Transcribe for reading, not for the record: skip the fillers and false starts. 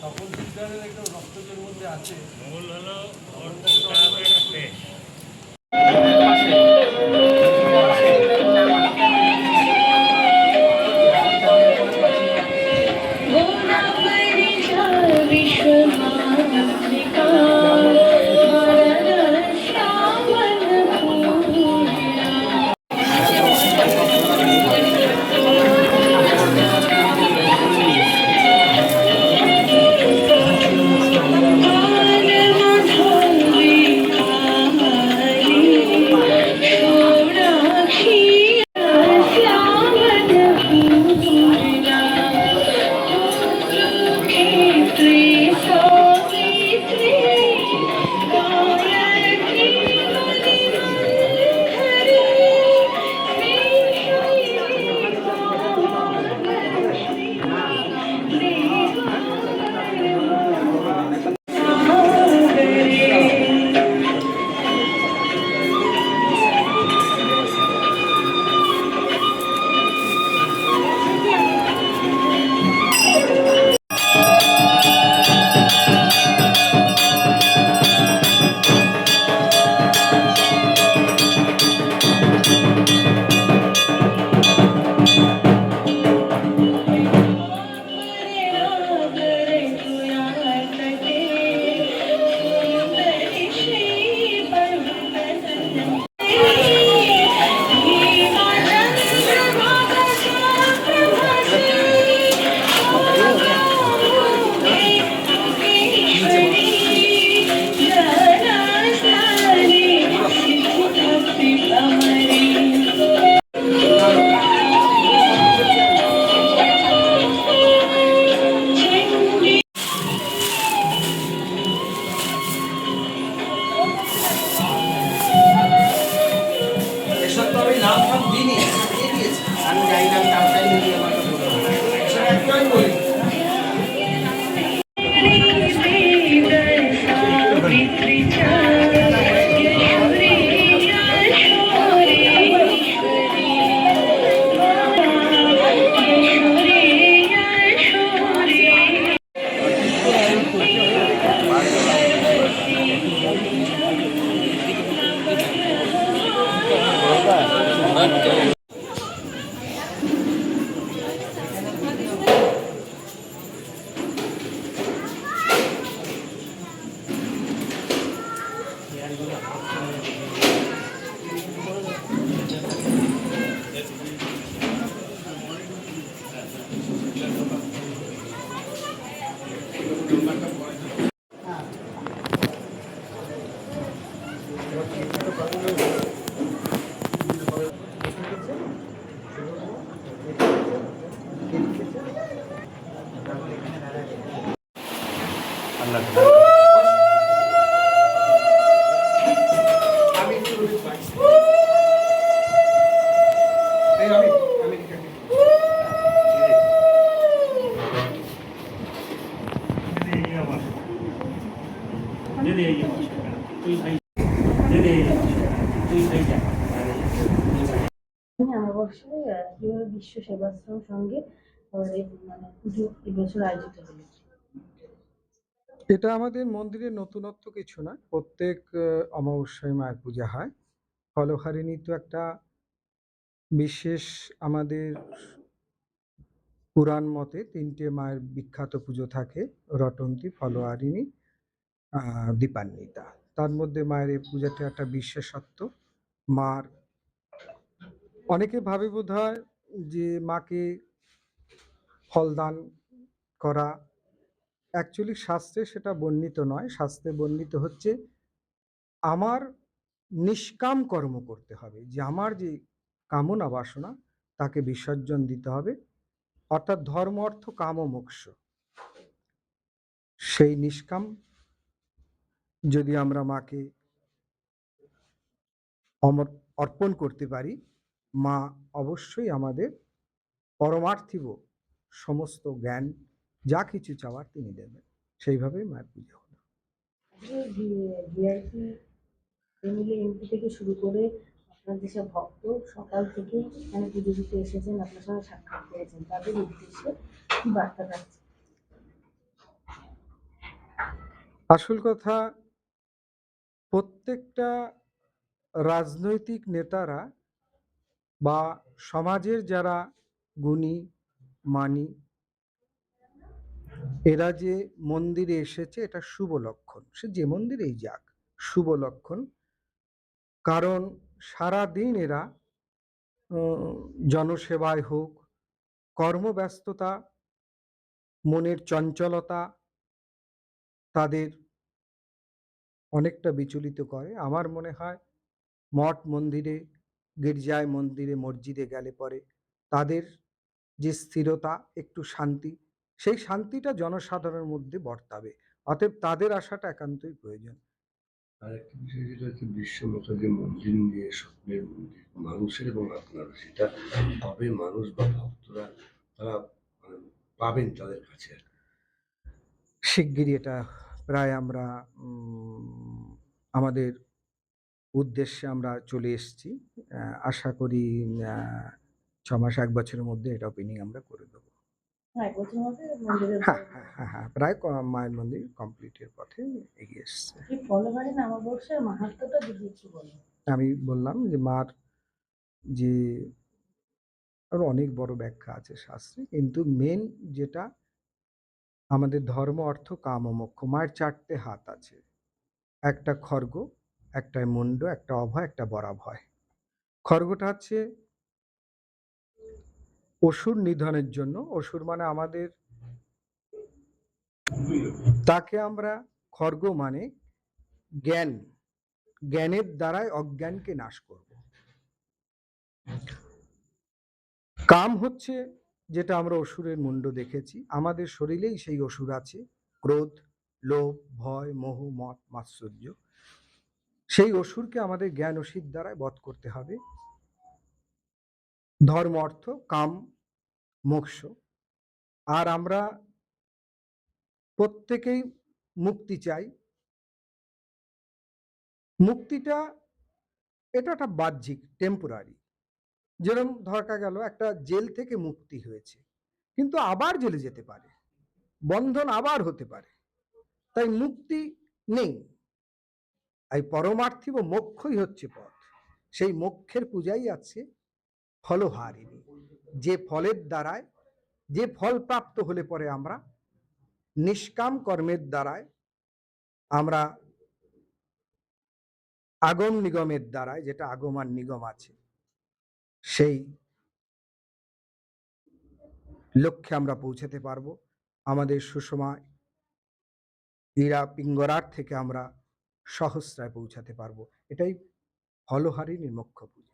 তপন সিদ্ধারের একটা রক্তজের মধ্যে আছে মূল হলো বিশ্ব সেবাশ্রম সঙ্গে পুজো এবছর আয়োজিত হলো। এটা আমাদের মন্দিরের নতুনত্ব কিছু না, প্রত্যেক অমাবস্যায় মায়ের পূজা হয়। ফলহারিণী তো একটা বিশেষ, আমাদের পুরাণ মতে 3টে মায়ের বিখ্যাত পুজো থাকে, রটন্তী, ফলহারিণী, দীপান্বিতা। তার মধ্যে মায়ের এই পূজাটা একটা বিশেষত্ব। মার অনেকে ভাবে বোধহয় যে মাকে ফলদান করা, অ্যাকচুয়ালি শাস্ত্রে সেটা বর্ণিত নয়। শাস্ত্রে বর্ণিত হচ্ছে আমার নিষ্কাম কর্ম করতে হবে, যে আমার যে কামনা বাসনা তাকে বিসর্জন দিতে হবে, অর্থাৎ ধর্ম অর্থ কাম ও মোক্ষ। সেই নিষ্কাম যদি আমরা মাকে অর্পণ করতে পারি, মা অবশ্যই আমাদের পরমার্থিব সমস্ত জ্ঞান যা কিছু চাওয়ার তিনি দেবেন। সেইভাবেই মায়ের পুজো হলো। ভিআইপি এমএলএ এমপি থেকে শুরু করে আপনার যেসব ভক্ত সকাল থেকেই এখানে পুজো দিতে এসেছেন, আপনার সঙ্গে সাক্ষাৎ করেছেন, তাদের উদ্দেশ্যে কি বার্তা থাকছে? আসল কথা, প্রত্যেকটা রাজনৈতিক নেতারা বা সমাজের যারা গুণী, মানী, এরা যে মন্দিরে এসেছে এটা শুভ লক্ষণ। সে যে মন্দিরেই যাক, শুভ লক্ষণ। কারণ সারাদিন এরা জনসেবায় হোক, কর্মব্যস্ততা, মনের চঞ্চলতা তাদের অনেকটা বিচলিত করে। আমার মনে হয় মঠ মন্দিরে, গির্জায়, মন্দিরে, মসজিদে গেলে পরে তাদের যে স্থিরতা, একটু শান্তি, সেই শান্তিটা জনসাধারণের মধ্যে বর্তাবে। অতএব তাদের আসাটা একান্তই প্রয়োজন। আরেকটা বিষয় যেটা হচ্ছে বিশ্বমাতা যে মন্দির নিয়ে স্বপ্নের মন্দির মানুষের এবং আপনার সেটা কবে মানুষ বা ভক্তরা তারা মানে পাবেন তাদের কাছে আর কি? শিগগিরই এটা প্রায় আমরা আমাদের উদ্দেশ্যে আমরা চলে এসেছি। আশা করি ৬ মাস ১ বছরের মধ্যে এটা ওপেনিং আমরা করে দেব। হ্যাঁ, ১ বছরের মধ্যে মন্দিরের হ্যাঁ, প্রায় মায়ের মন্দির কমপ্লিটের পথে এগিয়ে এসছে। এই ফলহারি নববর্ষের মাহাত্ম্যটা যদি একটু বলেন। আমি বললাম যে মার যে আরো অনেক বড় ব্যাখ্যা আছে শাস্ত্রে, কিন্তু মেন যেটা আমাদের ধর্ম, অর্থ, কাম ও মোক্ষ। মায়ের ৪ টে হাত আছে। একটা খড়গ, একটায় মুন্ড, একটা অভয়, একটা বরাভয়। খড়গটা হচ্ছে অসুর নিধনের জন্য। অসুর মানে আমাদের, তাকে আমরা খড়গ মানে জ্ঞান, জ্ঞানের দ্বারাই অজ্ঞানকে নাশ করব। কাম হচ্ছে যেটা আমরা অসুরের মুন্ড দেখেছি, আমাদের শরীরেই সেই অসুর আছে। ক্রোধ, লোভ, ভয়, মোহ, মদ, মাৎসর্য। সেই অসুরকে আমাদের জ্ঞান ও সিদ্ধ দ্বারাই বধ করতে হবে। ধর্ম, অর্থ, কাম, মোক্ষ। আর আমরা প্রত্যেকেই মুক্তি চাই। মুক্তিটা এটা একটা বাহ্যিক, টেম্পোরারি। যেরকম ধরা গেল একটা জেল থেকে মুক্তি হয়েছে, কিন্তু আবার জেলে যেতে পারে, বন্ধন আবার হতে পারে। তাই মুক্তি নেই। এই পরমার্থিব মোক্ষই হচ্ছে পথ। সেই মোক্ষের পূজাই আছে ফলহারিণী। যে ফলের দ্বারায়, যে ফল প্রাপ্ত হলে পরে আমরা নিষ্কাম কর্মের দ্বারায়, আমরা আগম নিগমের দ্বারায়, যেটা আগম আর নিগম আছে, সেই লক্ষ্যে আমরা পৌঁছাতে পারবো। আমাদের সুষমা হীরা পিঙ্গলার থেকে আমরা সহস্রায় পৌঁছাতে পারবো। এটাই ফলহারিণীর মুখ্য পূজা।